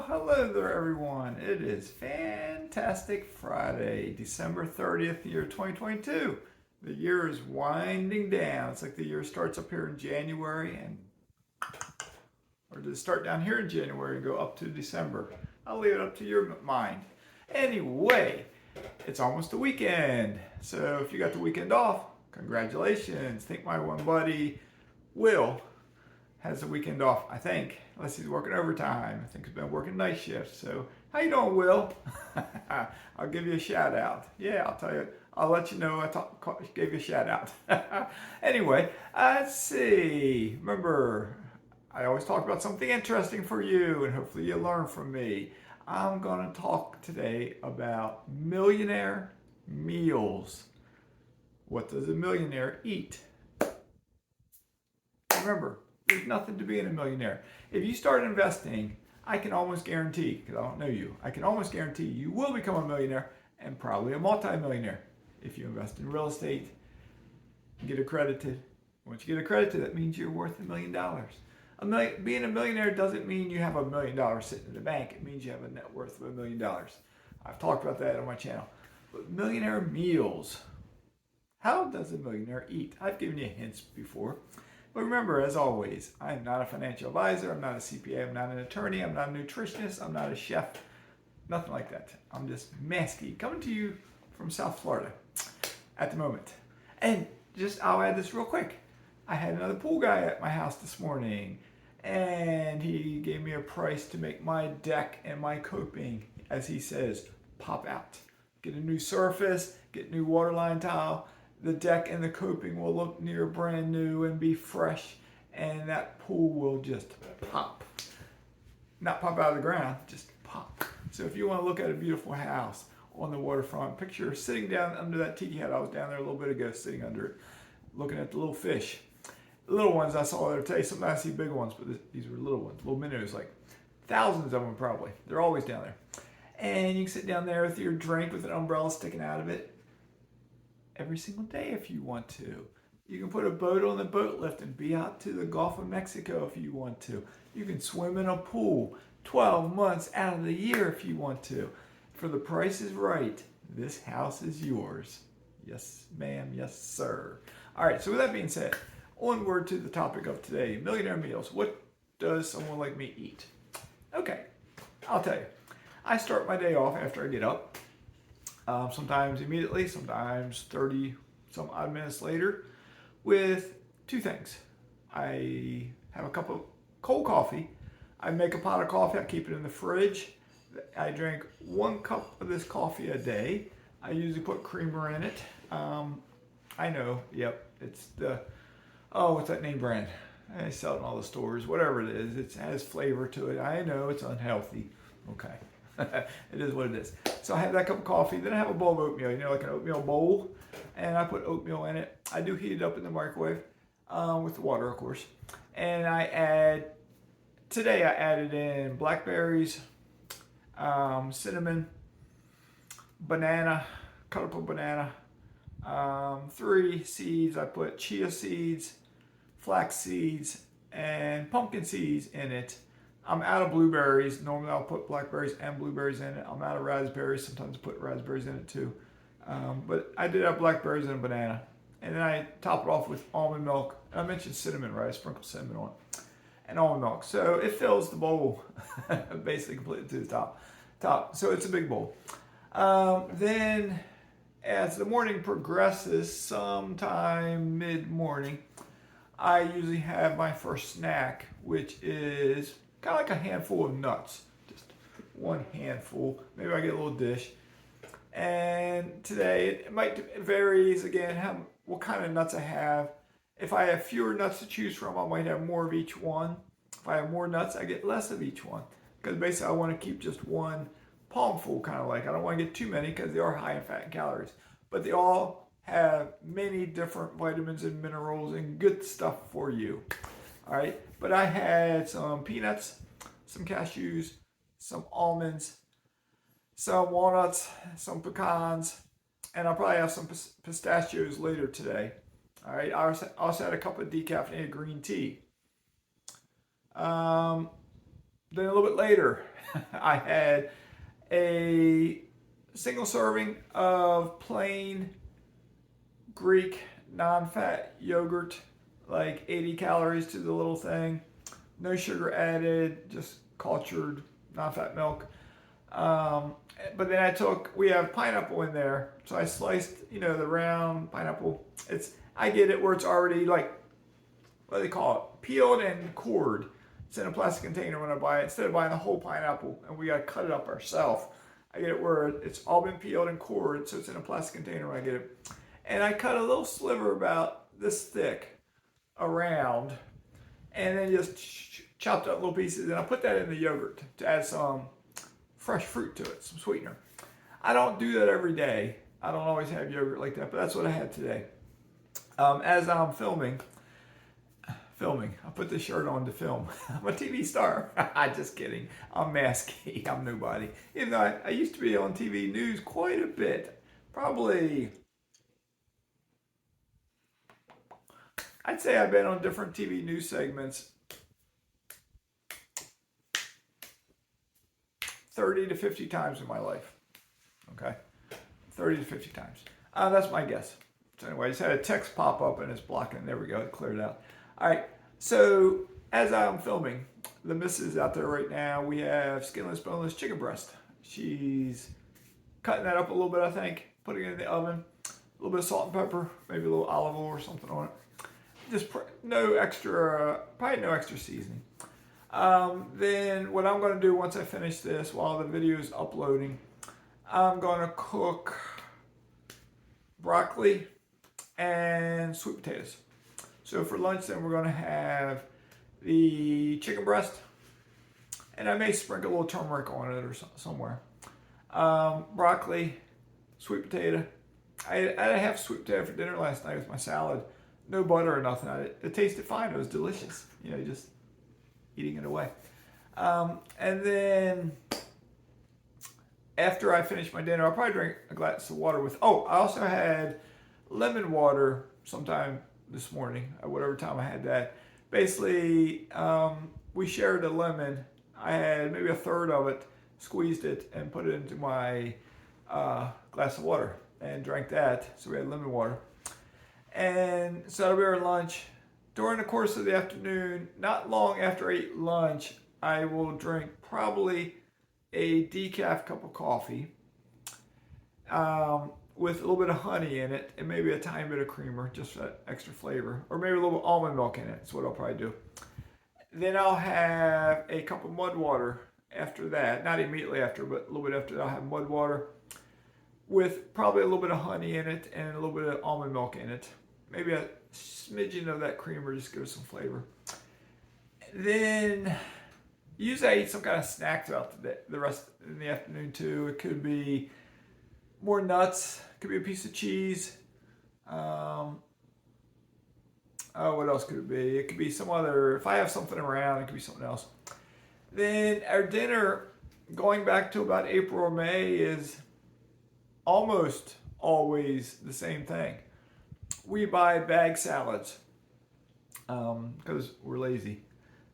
Hello there, everyone. It is Fantastic Friday, December 30th, year 2022. The year is winding down. It's like the year starts up here in January, or does it start down here in January and go up to December? I'll leave it up to your mind. Anyway, it's almost the weekend. So if you got the weekend off, congratulations. I think my one buddy, Will, has the weekend off, I think, unless he's working overtime. I think he's been working night shifts. So, how you doing, Will? I'll give you a shout out. Yeah, I'll tell you. I'll let you know gave you a shout out. Anyway, let's see. Remember, I always talk about something interesting for you, and hopefully you learn from me. I'm going to talk today about millionaire meals. What does a millionaire eat? Remember, there's nothing to being a millionaire. If you start investing, I can almost guarantee, because I don't know you, I can almost guarantee you will become a millionaire and probably a multi-millionaire if you invest in real estate and get accredited. Once you get accredited, that means you're worth $1 million. Being a millionaire doesn't mean you have $1 million sitting in the bank. It means you have a net worth of $1 million. I've talked about that on my channel. But millionaire meals. How does a millionaire eat? I've given you hints before. But remember, as always, I am not a financial advisor, I'm not a CPA, I'm not an attorney, I'm not a nutritionist, I'm not a chef, nothing like that. I'm just mazke, coming to you from South Florida at the moment. And I'll add this real quick. I had another pool guy at my house this morning, and he gave me a price to make my deck and my coping, as he says, pop out. Get a new surface, get new waterline tile. The deck and the coping will look near brand new and be fresh, and that pool will just pop. Not pop out of the ground, just pop. So if you want to look at a beautiful house on the waterfront, picture sitting down under that tiki hut. I was down there a little bit ago, sitting under it, looking at the little fish. The little ones I saw there today. Sometimes I see big ones, but these were little ones, little minnows, like thousands of them probably. They're always down there. And you can sit down there with your drink with an umbrella sticking out of it every single day if you want to. You can put a boat on the boat lift and be out to the Gulf of Mexico if you want to. You can swim in a pool 12 months out of the year if you want to. For the price is right, this house is yours. Yes, ma'am. Yes, sir. All right, so with that being said, onward to the topic of today, millionaire meals. What does someone like me eat? Okay, I'll tell you. I start my day off after I get up. Sometimes immediately, sometimes 30 some odd minutes later, with two things. I have a cup of cold coffee. I make a pot of coffee. I keep it in the fridge. I drink 1 cup of this coffee a day. I usually put creamer in it. I know, yep, it's what's that name brand? I sell it in all the stores, whatever it is. It has flavor to it. I know it's unhealthy. Okay. It is what it is. So I have that cup of coffee. Then I have a bowl of oatmeal, like an oatmeal bowl. And I put oatmeal in it. I do heat it up in the microwave with the water, of course. And today I added in blackberries, cinnamon, banana, cut up a banana, 3 seeds. I put chia seeds, flax seeds, and pumpkin seeds in it. I'm out of blueberries. Normally I'll put blackberries and blueberries in it. I'm out of raspberries. Sometimes I put raspberries in it too. But I did have blackberries and a banana. And then I top it off with almond milk. I mentioned cinnamon, right? I sprinkled cinnamon on it. And almond milk. So it fills the bowl basically completely to the top. So it's a big bowl. Then as the morning progresses, sometime mid-morning, I usually have my first snack, which is kind of like a handful of nuts. Just 1 handful. Maybe I get a little dish. And today, it varies again what kind of nuts I have. If I have fewer nuts to choose from, I might have more of each one. If I have more nuts, I get less of each one. Because basically I want to keep just 1 palmful, kind of like. I don't want to get too many because they are high in fat and calories. But they all have many different vitamins and minerals and good stuff for you. All right, but I had some peanuts, some cashews, some almonds, some walnuts, some pecans, and I'll probably have some pistachios later today. All right, I also had a cup of decaffeinated green tea. Then a little bit later, I had a single serving of plain Greek non-fat yogurt, like 80 calories to the little thing. No sugar added, just cultured non-fat milk. But then we have pineapple in there. So I sliced, the round pineapple. I get it where it's already like, what do they call it? Peeled and cored. It's in a plastic container when I buy it. Instead of buying the whole pineapple and we got to cut it up ourselves, I get it where it's all been peeled and cored. So it's in a plastic container when I get it. And I cut a little sliver about this thick around and then just chopped up little pieces. And I put that in the yogurt to add some fresh fruit to it, some sweetener. I don't do that every day. I don't always have yogurt like that, but that's what I had today. As I'm filming, I put this shirt on to film. I'm a TV star. Just kidding. I'm mazke. I'm nobody. Even though I used to be on TV news quite a bit. Probably, I'd say I've been on different TV news segments 30 to 50 times in my life. Okay? 30 to 50 times. That's my guess. So anyway, I just had a text pop up and it's blocking. There we go. It cleared out. All right. So as I'm filming, the missus out there right now, we have skinless, boneless chicken breast. She's cutting that up a little bit, I think, putting it in the oven. A little bit of salt and pepper, maybe a little olive oil or something on it. Just no extra, probably no extra seasoning. Then what I'm going to do once I finish this, while the video is uploading, I'm going to cook broccoli and sweet potatoes. So for lunch then we're going to have the chicken breast, and I may sprinkle a little turmeric on it or somewhere. Broccoli, sweet potato. I had a half sweet potato for dinner last night with my salad. No butter or nothing. It tasted fine. It was delicious. Just eating it away. And then after I finish my dinner, I'll probably drink a glass of water with, I also had lemon water sometime this morning, at whatever time I had that. Basically, we shared a lemon. I had maybe a third of it, squeezed it, and put it into my glass of water and drank that. So we had lemon water. And so that'll be our lunch. During the course of the afternoon, not long after I eat lunch, I will drink probably a decaf cup of coffee with a little bit of honey in it and maybe a tiny bit of creamer, just for that extra flavor. Or maybe a little almond milk in it. That's what I'll probably do. Then I'll have a cup of mud water after that. Not immediately after, but a little bit after that, I'll have mud water with probably a little bit of honey in it and a little bit of almond milk in it. Maybe a smidgen of that creamer, just gives some flavor. Then usually I eat some kind of snack throughout the rest in the afternoon too. It could be more nuts. It could be a piece of cheese. What else could it be? It could be some other, if I have something around, it could be something else. Then our dinner, going back to about April or May, is almost always the same thing. We buy bag salads because we're lazy.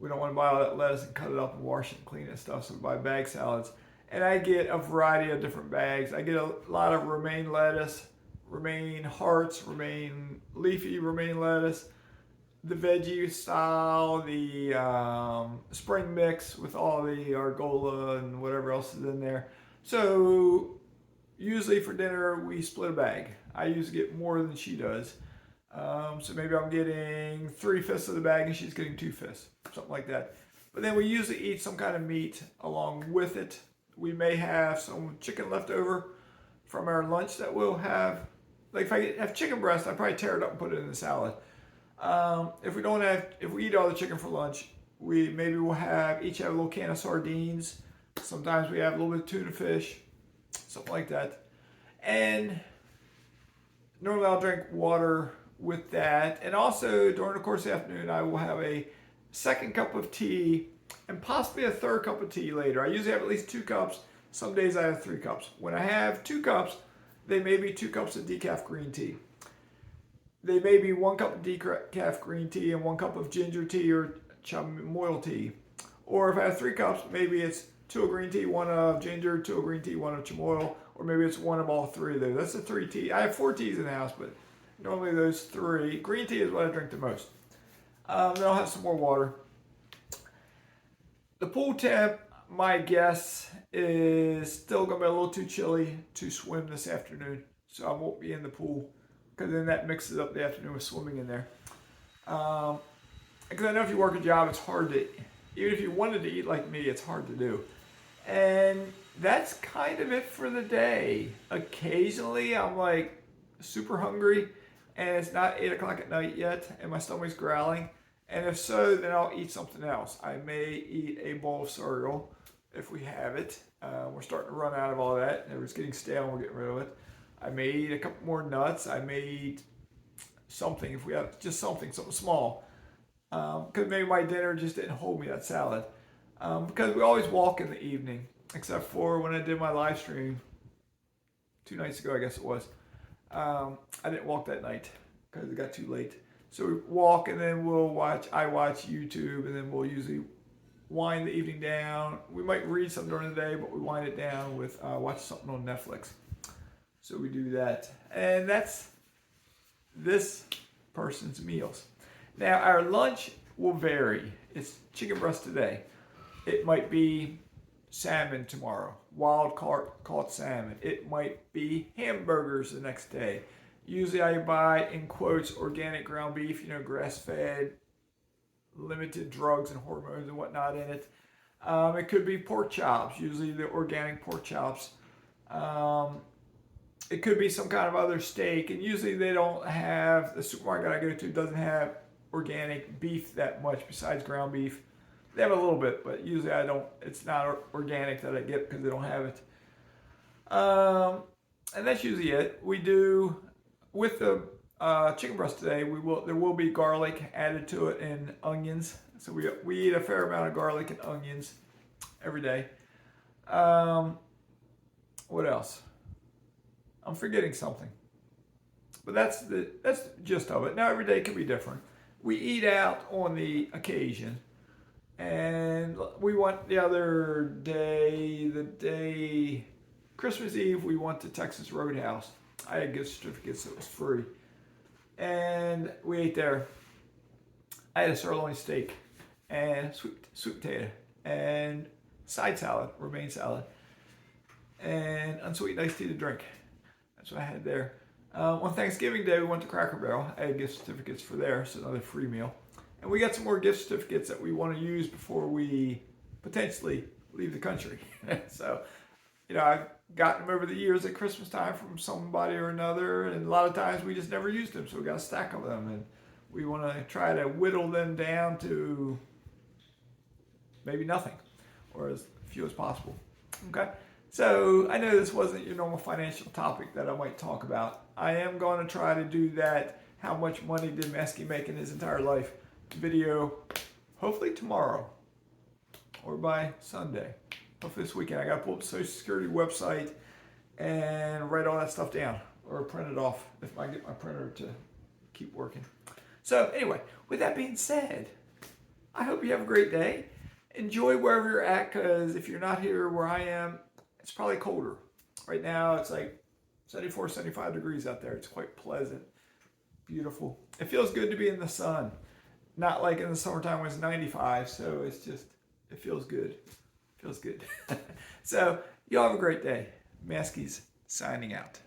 We don't want to buy all that lettuce and cut it up and wash it and clean it and stuff, so we buy bag salads. And I get a variety of different bags. I get a lot of romaine lettuce, romaine hearts, romaine leafy romaine lettuce, the veggie style, the spring mix with all the arugula and whatever else is in there. So usually for dinner we split a bag. I usually get more than she does. So maybe I'm getting 3/5 of the bag and she's getting 2/5, something like that. But then we usually eat some kind of meat along with it. We may have some chicken left over from our lunch that we'll have. Like if I have chicken breast, I probably tear it up and put it in the salad. If we eat all the chicken for lunch, we'll each have a little can of sardines. Sometimes we have a little bit of tuna fish, something like that. And normally I'll drink water with that. And also during the course of the afternoon, I will have a second cup of tea and possibly a third cup of tea later. I usually have at least 2 cups. Some days I have 3 cups. When I have 2 cups, they may be 2 cups of decaf green tea. They may be 1 cup of decaf green tea and 1 cup of ginger tea or chamoyal tea. Or if I have 3 cups, maybe it's 2 of green tea, 1 of ginger, 2 of green tea, 1 of chamoy, or maybe it's 1 of all 3 of those. That's the 3 tea. I have 4 teas in the house, but normally those 3. Green tea is what I drink the most. Then I'll have some more water. The pool temp, my guess, is still going to be a little too chilly to swim this afternoon. So I won't be in the pool, because then that mixes up the afternoon with swimming in there. Because I know if you work a job, it's hard to, even if you wanted to eat like me, it's hard to do. And that's kind of it for the day. Occasionally, I'm like super hungry, and it's not 8 o'clock at night yet, and my stomach's growling. And if so, then I'll eat something else. I may eat a bowl of cereal if we have it. We're starting to run out of all that. It was getting stale and we're getting rid of it. I may eat a couple more nuts. I may eat something if we have just something small. Because maybe my dinner just didn't hold me, that salad. Because we always walk in the evening, except for when I did my live stream 2 nights ago, I guess it was. I didn't walk that night because it got too late. So we walk and then I watch YouTube, and then we'll usually wind the evening down. We might read something during the day, but we wind it down with watch something on Netflix. So we do that. And that's this person's meals. Now our lunch will vary. It's chicken breast today. It might be salmon tomorrow, wild caught salmon. It might be hamburgers the next day. Usually I buy, in quotes, organic ground beef, grass-fed, limited drugs and hormones and whatnot in it. It could be pork chops, usually the organic pork chops. It could be some kind of other steak, and usually they don't have, the supermarket I go to doesn't have organic beef that much besides ground beef. They have a little bit, but usually it's not organic that I get because they don't have it. And that's usually it. We do, with the chicken breast today, there will be garlic added to it and onions. So we eat a fair amount of garlic and onions every day. What else? I'm forgetting something. But that's the gist of it. Now every day can be different. We eat out on the occasion. And we went the other day, Christmas Eve, we went to Texas Roadhouse. I had gift certificates, so it was free. And we ate there. I had a sirloin steak and sweet potato and side salad, romaine salad, and unsweetened iced tea to drink. That's what I had there. On Thanksgiving Day, we went to Cracker Barrel. I had gift certificates for there, so another free meal. And we got some more gift certificates that we want to use before we potentially leave the country. So, I've gotten them over the years at Christmas time from somebody or another, and a lot of times we just never used them, so we got a stack of them, and we want to try to whittle them down to maybe nothing, or as few as possible. Okay? So, I know this wasn't your normal financial topic that I might talk about. I am going to try to do that, how much money did Mazske make in his entire life, video, hopefully tomorrow, or by Sunday. Hopefully this weekend. I got to pull up the Social Security website and write all that stuff down, or print it off if I get my printer to keep working. So anyway, with that being said, I hope you have a great day. Enjoy wherever you're at, because if you're not here where I am, it's probably colder. Right now it's like 74, 75 degrees out there. It's quite pleasant, beautiful. It feels good to be in the sun. Not like in the summertime when it's 95, so it's just, it feels good. Feels good. So, y'all have a great day. Mazke's signing out.